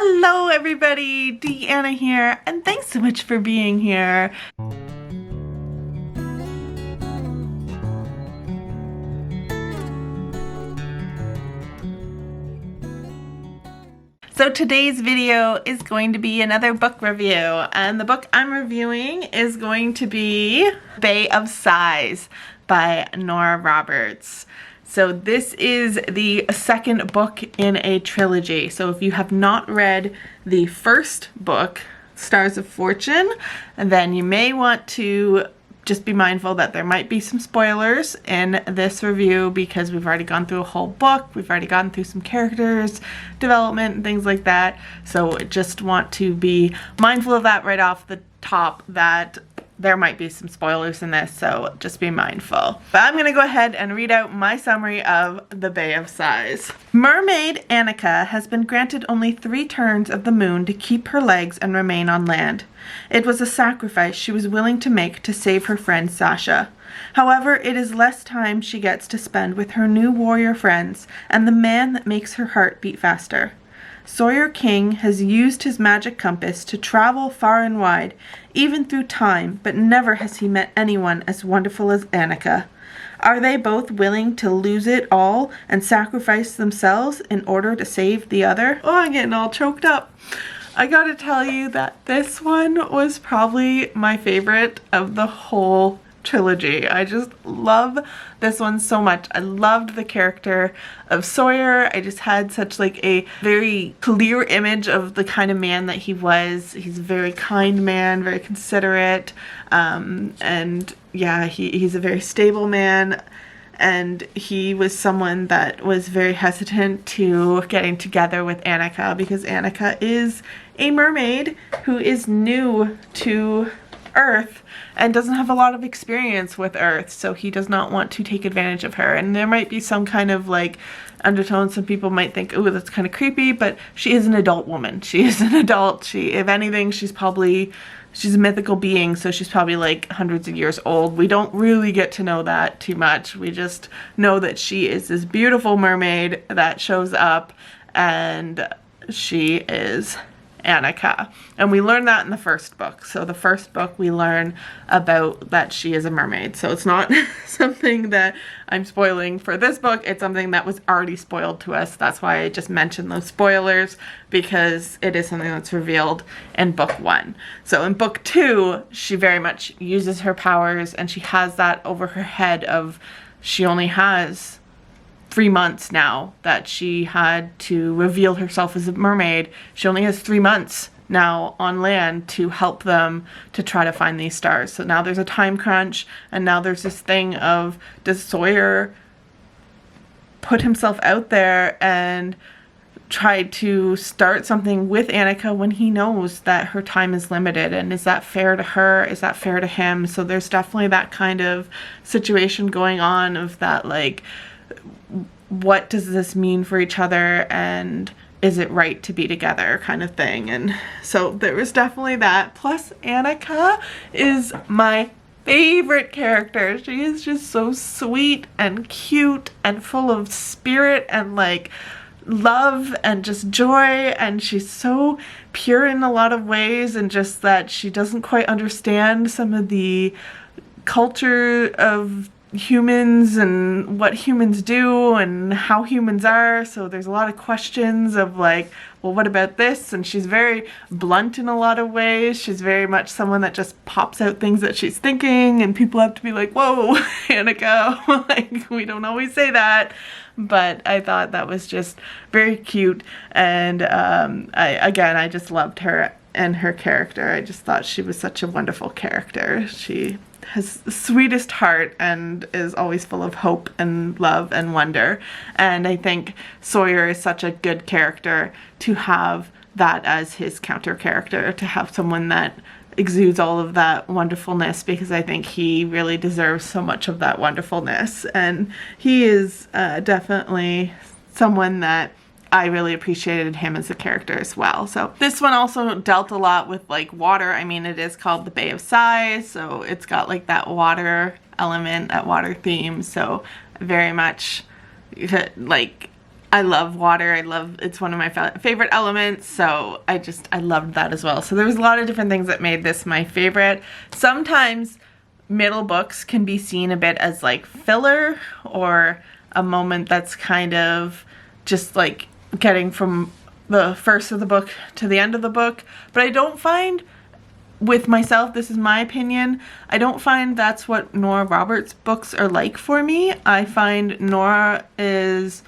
Hello everybody, Deanna here, and thanks so much for being here. So today's video is going to be another book review, and the book I'm reviewing is going to be Bay of Sighs by Nora Roberts. So this is the second book in a trilogy. So if you have not read the first book, Stars of Fortune, then you may want to just be mindful that there might be some spoilers in this review because we've already gone through a whole book. We've already gone through some characters, development, and things like that. So just want to be mindful of that right off the top, that there might be some spoilers in this, so just be mindful. But I'm gonna go ahead and read out my summary of The Bay of Sighs. Mermaid Annika has been granted only 3 turns of the moon to keep her legs and remain on land. It was a sacrifice she was willing to make to save her friend Sasha. However, it is less time she gets to spend with her new warrior friends and the man that makes her heart beat faster. Sawyer King has used his magic compass to travel far and wide, even through time, but never has he met anyone as wonderful as Annika. Are they both willing to lose it all and sacrifice themselves in order to save the other? Oh, I'm getting all choked up. I gotta tell you that this one was probably my favorite of the whole trilogy. I just love this one so much. I loved the character of Sawyer. I just had such like a very clear image of the kind of man that he was. He's a very kind man, very considerate, and yeah, he's a very stable man. And he was someone that was very hesitant to getting together with Annika because Annika is a mermaid who is new to Earth and doesn't have a lot of experience with Earth, so he does not want to take advantage of her. And there might be some kind of like undertone. Some people might think, oh, that's kind of creepy, but she is an adult woman. She is an adult. If anything, she's a mythical being, so she's probably like hundreds of years old. We don't really get to know that too much. We just know that she is this beautiful mermaid that shows up, and she is Annika. And we learn that in the first book. So the first book we learn about that she is a mermaid. So it's not something that I'm spoiling for this book. It's something that was already spoiled to us. That's why I just mentioned those spoilers, because it is something that's revealed in book 1. So in book 2, she very much uses her powers, and she has that over her head of she only has 3 months now that she had to reveal herself as a mermaid. She only has 3 months now on land to help them to try to find these stars. So now there's a time crunch, and now there's this thing of, does Sawyer put himself out there and try to start something with Annika when he knows that her time is limited? And is that fair to her? Is that fair to him? So there's definitely that kind of situation going on of that, like, what does this mean for each other, and is it right to be together kind of thing. And so there was definitely that. Plus Annika is my favorite character. She is just so sweet and cute and full of spirit and like love and just joy, and she's so pure in a lot of ways, and just that she doesn't quite understand some of the culture of humans and what humans do and how humans are. So there's a lot of questions of like, well, what about this? And she's very blunt in a lot of ways. She's very much someone that just pops out things that she's thinking, and people have to be like, whoa, Annika, like, we don't always say that. But I thought that was just very cute, and I just loved her and her character. I just thought she was such a wonderful character. She has the sweetest heart and is always full of hope and love and wonder. And I think Sawyer is such a good character to have that as his counter character, to have someone that exudes all of that wonderfulness, because I think he really deserves so much of that wonderfulness. And he is definitely someone that I really appreciated him as a character as well. So this one also dealt a lot with like water. I mean, it is called the Bay of Sighs, so it's got like that water element, that water theme. So very much like I love water. It's one of my favorite elements, so I loved that as well. So there was a lot of different things that made this my favorite. Sometimes middle books can be seen a bit as like filler, or a moment that's kind of just like getting from the first of the book to the end of the book. But I don't find, with myself, this is my opinion, I don't find that's what Nora Roberts books are like for me. I find Nora is,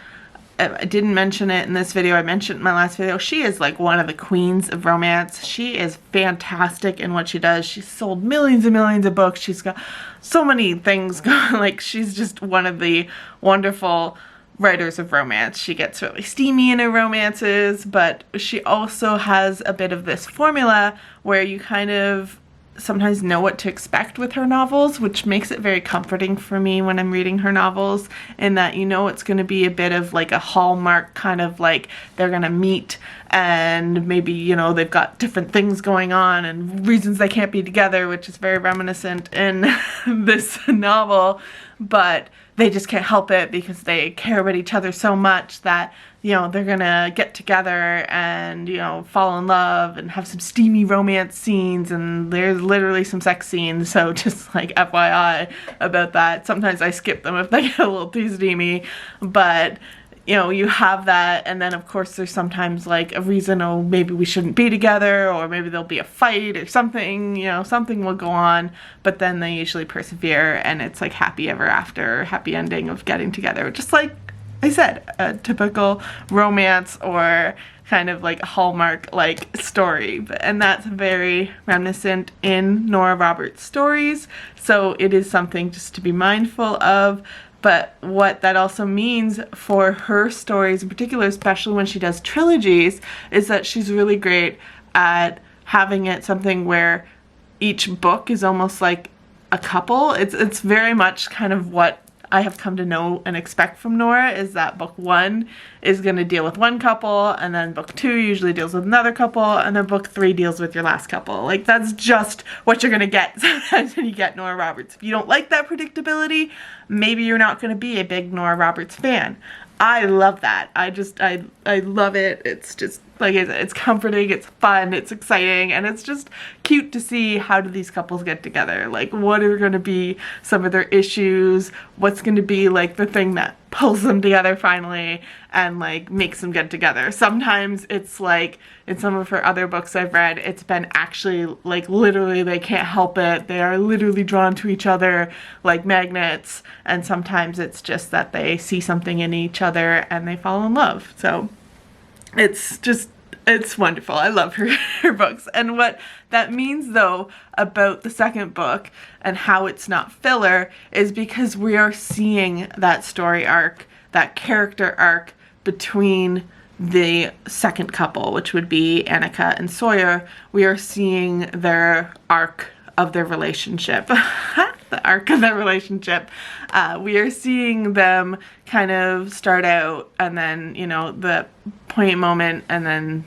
I didn't mention it in this video, I mentioned it in my last video, she is like one of the queens of romance. She is fantastic in what she does. She's sold millions and millions of books. She's got so many things going. Like, she's just one of the wonderful writers of romance. She gets really steamy in her romances, but she also has a bit of this formula where you kind of sometimes know what to expect with her novels, which makes it very comforting for me when I'm reading her novels, in that you know it's going to be a bit of like a Hallmark kind of like they're going to meet and maybe, you know, they've got different things going on and reasons they can't be together, which is very reminiscent in this novel, but they just can't help it because they care about each other so much that, you know, they're gonna get together and, you know, fall in love and have some steamy romance scenes, and there's literally some sex scenes, so just like FYI about that. Sometimes I skip them if they get a little too steamy, but you know, you have that, and then of course there's sometimes like a reason, oh, maybe we shouldn't be together, or maybe there'll be a fight or something, you know, something will go on, but then they usually persevere and it's like happy ever after, happy ending of getting together, just like I said, a typical romance or kind of like a Hallmark like story. And that's very reminiscent in Nora Roberts stories, so it is something just to be mindful of. But what that also means for her stories in particular, especially when she does trilogies, is that she's really great at having it something where each book is almost like a couple. It's very much kind of what I have come to know and expect from Nora, is that book one is going to deal with one couple, and then book two usually deals with another couple, and then book three deals with your last couple. Like, that's just what you're going to get sometimes when you get Nora Roberts. If you don't like that predictability, maybe you're not going to be a big Nora Roberts fan. I love that. I love it. It's just like, it's comforting, it's fun, it's exciting, and it's just cute to see how do these couples get together. Like, what are going to be some of their issues? What's going to be like the thing that pulls them together finally and like makes them get together? Sometimes it's like, in some of her other books I've read, it's been actually like literally they can't help it. They are literally drawn to each other like magnets, and sometimes it's just that they see something in each other and they fall in love. So it's wonderful. I love her books. And what that means though about the second book and how it's not filler is because we are seeing that story arc, that character arc between the second couple, which would be Annika and Sawyer. We are seeing their arc of their relationship. The arc of their relationship. We are seeing them kind of start out, and then, you know, the poignant moment, and then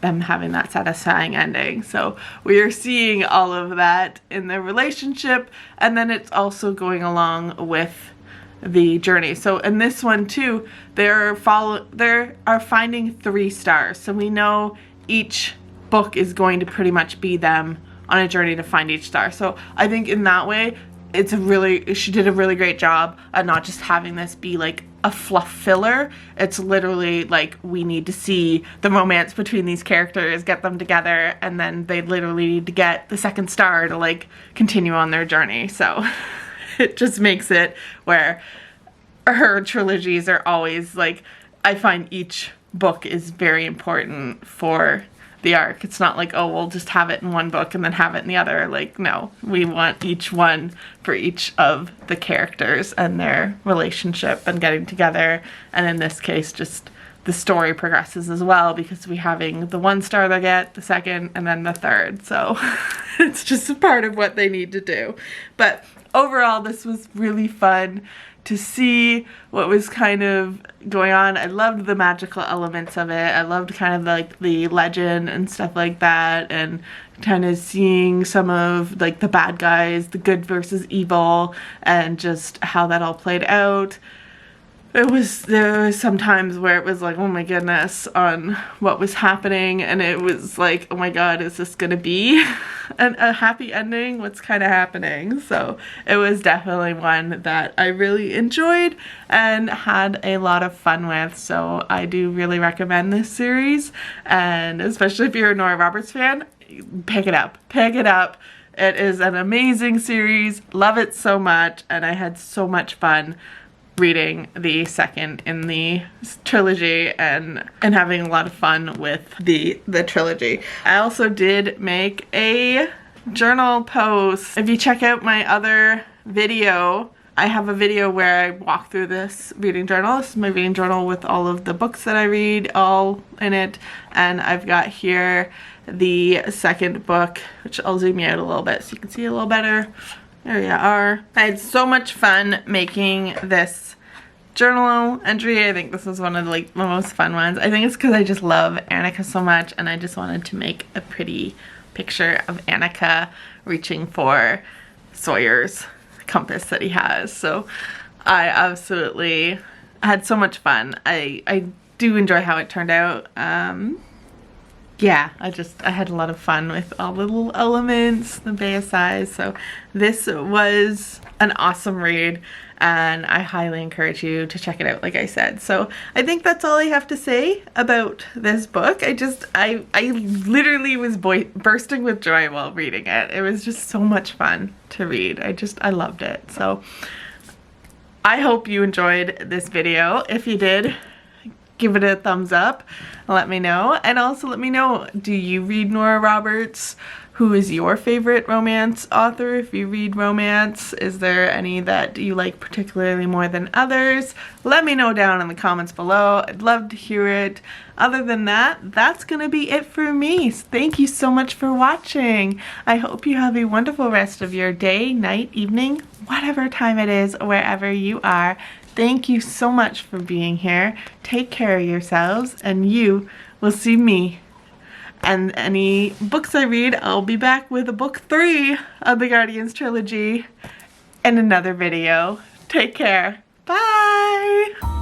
them having that satisfying ending. So we are seeing all of that in their relationship, and then it's also going along with the journey. So in this one too, they are finding 3 stars. So we know each book is going to pretty much be them on a journey to find each star. So I think in that way, she did a really great job at not just having this be like a fluff filler. It's literally like, we need to see the romance between these characters, get them together, and then they literally need to get the second star to like continue on their journey. So it just makes it where her trilogies are always like, I find each book is very important for the arc. It's not like, oh, we'll just have it in one book and then have it in the other. Like, no, we want each one for each of the characters and their relationship and getting together. And in this case, just the story progresses as well, because we're having the 1 star they get, the second, and then the third. So it's just a part of what they need to do. But overall, this was really fun to see what was kind of going on. I loved the magical elements of it. I loved kind of like the legend and stuff like that, and kind of seeing some of like the bad guys, the good versus evil, and just how that all played out. there was some times where it was like, oh my goodness, on what was happening, and it was like, oh my god, is this gonna be a happy ending? What's kind of happening? So it was definitely one that I really enjoyed and had a lot of fun with. So I do really recommend this series, and especially if you're a Nora Roberts fan, pick it up. Pick it up. It is an amazing series. Love it so much, and I had so much fun reading the second in the trilogy and having a lot of fun with the trilogy. I also did make a journal post. If you check out my other video, I have a video where I walk through this reading journal. This is my reading journal with all of the books that I read all in it, and I've got here the second book, which I'll zoom you out a little bit so you can see a little better. There you are. I had so much fun making this journal entry. I think this was one of the most fun ones. I think it's because I just love Annika so much, and I just wanted to make a pretty picture of Annika reaching for Sawyer's compass that he has. So I absolutely had so much fun. I do enjoy how it turned out. Yeah, I had a lot of fun with all the little elements, the Bay of Sighs. So this was an awesome read, and I highly encourage you to check it out, like I said. So I think that's all I have to say about this book. I literally was bursting with joy while reading it. It was just so much fun to read. I loved it. So I hope you enjoyed this video. If you did, give it a thumbs up and let me know. And also let me know, do you read Nora Roberts? Who is your favorite romance author? If you read romance, is there any that you like particularly more than others? Let me know down in the comments below. I'd love to hear it. Other than that, that's gonna be it for me. Thank you so much for watching. I hope you have a wonderful rest of your day, night, evening, whatever time it is, wherever you are. Thank you so much for being here. Take care of yourselves, and you will see me and any books I read. I'll be back with a book 3 of the Guardians trilogy in another video. Take care. Bye!